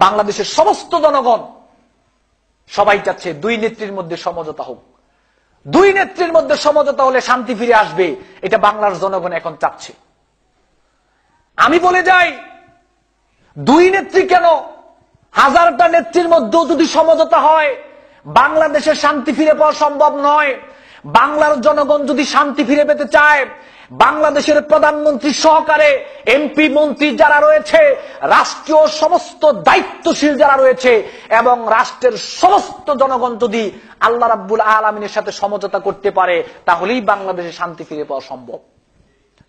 বাংলাদেশের সমস্ত জনগণ সবাই চাচ্ছে দুই নেত্রীর মধ্যে সমঝোতা হোক। দুই নেত্রীর মধ্যে সমঝোতা হলে শান্তি ফিরে আসবে, এটা বাংলার জনগণ এখন চাচ্ছে। আমি বলে যাই, দুই নেত্রী কেন, হাজারটা নেত্রীর মধ্যেও যদি সমঝোতা হয় বাংলাদেশের শান্তি ফিরে পাওয়া সম্ভব নয়। বাংলার জনগণ যদি শান্তি ফিরে পেতে চায়, বাংলাদেশের প্রধানমন্ত্রী সহকারে এমপি মন্ত্রী যারা রয়েছে, রাষ্ট্রীয় সমস্ত দায়িত্বশীল যারা রয়েছে এবং রাষ্ট্রের সমস্ত জনগণ যদি আল্লাহ রাব্বুল আলামিনের সাথে সমঝোতা করতে পারে, তাহলেই বাংলাদেশে শান্তি ফিরে পাওয়া সম্ভব।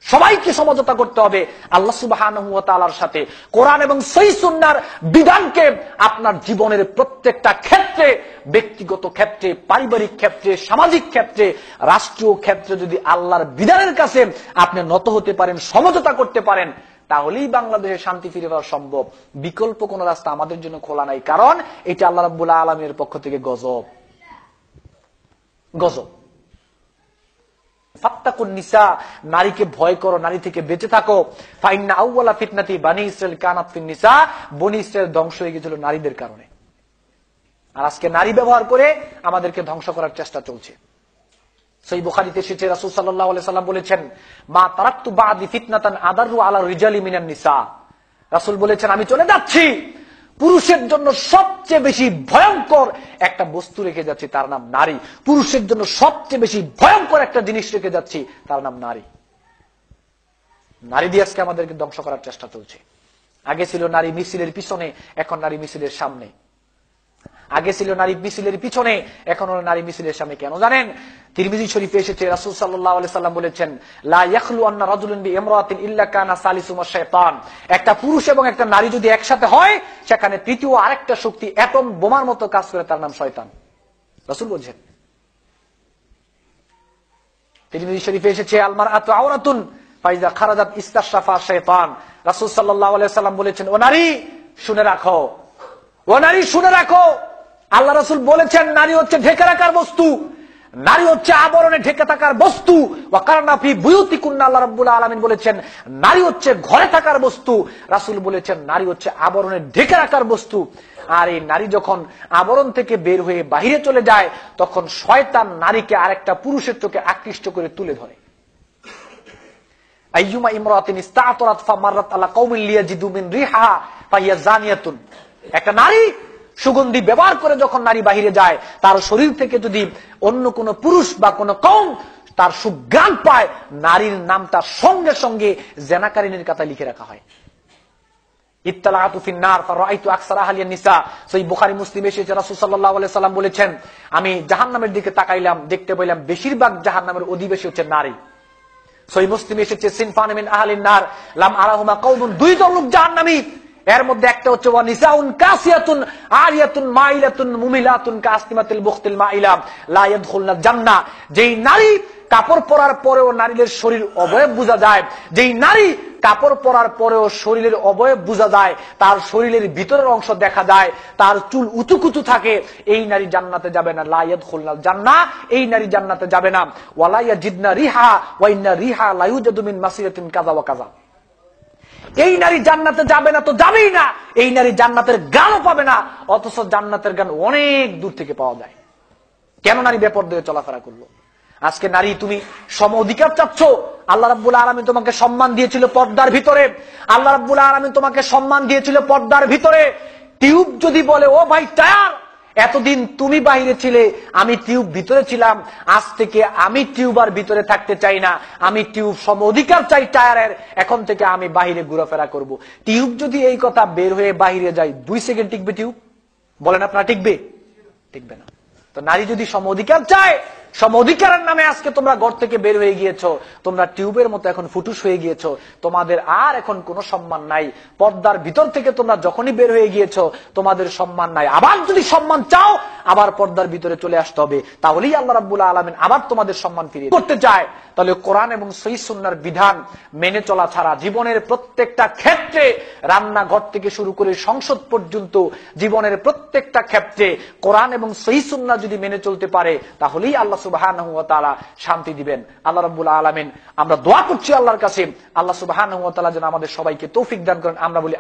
সবাইকে সমঝোতা করতে হবে আল্লাহ সুবহানাহু ওয়া তাআলার সাথে। কোরআন এবং সহিহ সুন্নাহর বিধানকে আপনার জীবনের প্রত্যেকটা ক্ষেত্রে, ব্যক্তিগত ক্ষেত্রে, পারিবারিক ক্ষেত্রে, সামাজিক ক্ষেত্রে, রাষ্ট্রীয় ক্ষেত্রে যদি আল্লাহর বিধানের কাছে আপনি নত হতে পারেন, সমঝোতা করতে পারেন, তাহলেই বাংলাদেশে শান্তি ফিরে পাওয়া সম্ভব। বিকল্প কোন রাস্তা আমাদের জন্য খোলা নাই, কারণ এটা আল্লাহ রাব্বুল আলামিনের পক্ষ থেকে গজব। গজব। ফাত্তাকুন নিসা, নারীকে ভয় করো, নারী থেকে বেঁচে থাকো। ফাইন্না আউওয়ালা ফিতনাতি বানি ইসরাইল কানাত ফিন নিসা, বনি ইসরাইল ধ্বংস হয়ে গিয়েছিল নারীদের কারণে। আর আজকে নারী ব্যবহার করে আমাদেরকে ধ্বংস করার চেষ্টা চলছে। সহিহ বুখারীতে এসেছে, রাসূল সাল্লাল্লাহু আলাইহি সাল্লাম বলেছেন, মা তারাকতু বাদি ফিতনাতান আদারু আলা রিজালি মিনান নিসা। রাসূল বলেছেন, আমি চলে যাচ্ছি, পুরুষের জন্য সবচেয়ে বেশি ভয়ঙ্কর একটা বস্তু রেখে যাচ্ছি, তার নাম নারী। পুরুষের জন্য সবচেয়ে বেশি ভয়ঙ্কর একটা জিনিস রেখে যাচ্ছি, তার নাম নারী। নারী দিয়ে আজকে আমাদেরকে ধ্বংস করার চেষ্টা চলছে। আগে ছিল নারী মিছিলের পিছনে, এখন নারী মিছিলের সামনে। আগে ছিল নারী মিছিলের পিছনে, এখন নারী মিছিলের সামনে। কেন জানেন? তিরমিজি শরীফে এসেছে, রাসূল সাল্লাল্লাহু আলাইহি সাল্লাম বলেছেন, লা ইয়াখলু আন্না রাজুলুন বিইমরাতিন ইল্লা কানা সালিসুমা শাইতান। একটা পুরুষ এবং একটা নারী যদি একসাথে হয়, সেখানে তৃতীয় আরেকটা শক্তি অ্যাটম বোমার মতো কাজ করে, তার নাম শয়তান। রাসূল বলেছেন। তিরমিজি শরীফে এসেছে, আল মারআতু আওরাতুন ফাইজা খারাজাত ইস্তাশরাফা শাইতান। রাসূল সাল্লাল্লাহু আলাইহি সাল্লাম বলেছেন, ও নারী শুনে রাখো, ও নারী শুনে রাখো, আল্লাহ রাসূল বলেছেন নারী হচ্ছে ঢেকে রাখার বস্তু, নারী হচ্ছে আবরণে ঢেকে থাকার বস্তু। ওয়াকারনা ফি বুয়ুতিকুন্না, আল্লাহ রাব্বুল আলামিন বলেছেন নারী হচ্ছে ঘরে থাকার বস্তু। রাসূল বলেছেন নারী হচ্ছে আবরণে ঢেকে রাখার বস্তু। আর এই নারী যখন আবরণ থেকে বের হয়ে বাহিরে চলে যায়, তখন শয়তান নারীকে আরেকটা পুরুষের চোখে আকৃষ্ট করে তুলে ধরে। আইয়ুমা ইমরাতিন ইস্তাতরাত ফামাররাত আলা কওমিন লিয়াজিদু মিন রিহা ফাহিয়া জানিয়াতুন। একটা নারী সুগন্ধি ব্যবহার করে যখন নারী বাহিরে যায়, তার শরীর থেকে যদি অন্য কোন পুরুষ বা কোন কওম তার সুঘ্রাণ পায়, নারীর নামটা সঙ্গে সঙ্গে জেনাকারিনীর কাতায় লিখে রাখা হয়। ইত্তালাতু ফিন নার ফারাআইতু আকসারা আহলিন নিসা। সহিহ বুখারী মুসলিমে এসেছে, রাসূল সাল্লাল্লাহু আলাইহি সাল্লাম বলেছেন, আমি জাহান্নামের দিকে তাকাইলাম, দেখতে পেলাম বেশিরভাগ জাহান্নামের অধিবাসী হচ্ছে নারী। সহিহ মুসলিমে এসেছে, সিনফান মিন আহলিন নার লাম আরাহুমা কওমুন, দুই দল লোক জাহান্নামী, এর মধ্যে একটা হচ্ছে ওয়া নিসাউন কাসিয়াতুন আরিয়াতুন মাইলাতুন মুমিলাতুন কাসতিমাতিল বুখতিল মাইলা লা ইয়াদখুলনা জান্নাহ। যেই নারী কাপড় পরার পরেও নারীদের শরীর অবয়ব বোঝা যায়, যেই নারী কাপড় পরার পরেও শরীরের অবয়ব বোঝা যায়, তার শরীরের ভিতরের অংশ দেখা যায়, তার চুল উঁচু কুচু থাকে, এই নারী জান্নাতে যাবে না। লা ইয়াদখুলনাল জান্নাহ, এই নারী জান্নাতে যাবে না। ওয়ালা ইয়াজিদনা রিহা ওয়া ইন্না রিহা লা ইউজাদু মিন মাসিরাতিন কাযা ওয়া কাযা। এই নারী জান্নাতে যাবে না তো যাবেই না, এই নারী জান্নাতের গানও পাবে না, অথচ জান্নাতের গান অনেক দূর থেকে পাওয়া যায়। কেন নারী বেপরদে চলাফেরা করলো? আজকে নারী তুমি সম অধিকার চাচ্ছ। আল্লাহ রাব্বুল আলামিন তোমাকে সম্মান দিয়েছিল পর্দার ভিতরে, আল্লাহ রাব্বুল আলামিন তোমাকে সম্মান দিয়েছিল পর্দার ভিতরে। টিউব যদি বলে, ও ভাই টায়ার, এতদিন তুমি বাইরে ছিলে, আমি টিউব ভিতরে ছিলাম, আজ থেকে আমি টিউব আর ভিতরে থাকতে চাই না, আমি টিউব সম অধিকার চাই টায়ারের, এখন থেকে আমি বাহিরে ঘোরাফেরা করব। টিউব যদি এই কথা বের হয়ে বাহিরে যায়, 2 সেকেন্ড টিকবে টিউব? বলেন আপনারা টিকবে? টিকবে না। তো নারী যদি সম অধিকার চায়, সম অধিকারের নামে আজকে তোমরা ঘর থেকে বের হয়ে গিয়েছো, তোমরা টিউবের মতো এখন ফুটুস হয়ে গিয়েছো, তোমাদের আর এখন কোনো সম্মান নাই। পর্দার ভিতর থেকে তোমরা যখনই বের হয়ে গিয়েছো, তোমাদের সম্মান নাই। আবার যদি সম্মান চাও, আবার পর্দার ভিতরে চলে আসতে হবে, তাহলেই আল্লাহ রাব্বুল আলামিন আবার তোমাদের সম্মান ফিরিয়ে করতে চায়। তাহলে কোরআন এবং সহিহ সুন্নাহর বিধান মেনে চলা ছাড়া জীবনের প্রত্যেকটা ক্ষেত্রে, রান্নাঘর থেকে শুরু করে সংসদ পর্যন্ত জীবনের প্রত্যেকটা ক্ষেত্রে কোরআন এবং সহিহ সুন্নাহ যদি মেনে চলতে পারে, তাহলেই আল্লাহ সুবহানাহু ওয়া তাআলা শান্তি দিবেন। আল্লাহ রাব্বুল আলামিন, আমরা দোয়া করছি আল্লাহর কাছে, আল্লাহ সুবহানাহু ওয়া তাআলা যেন আমাদের সবাইকে তৌফিক দান করেন। আমরা বলি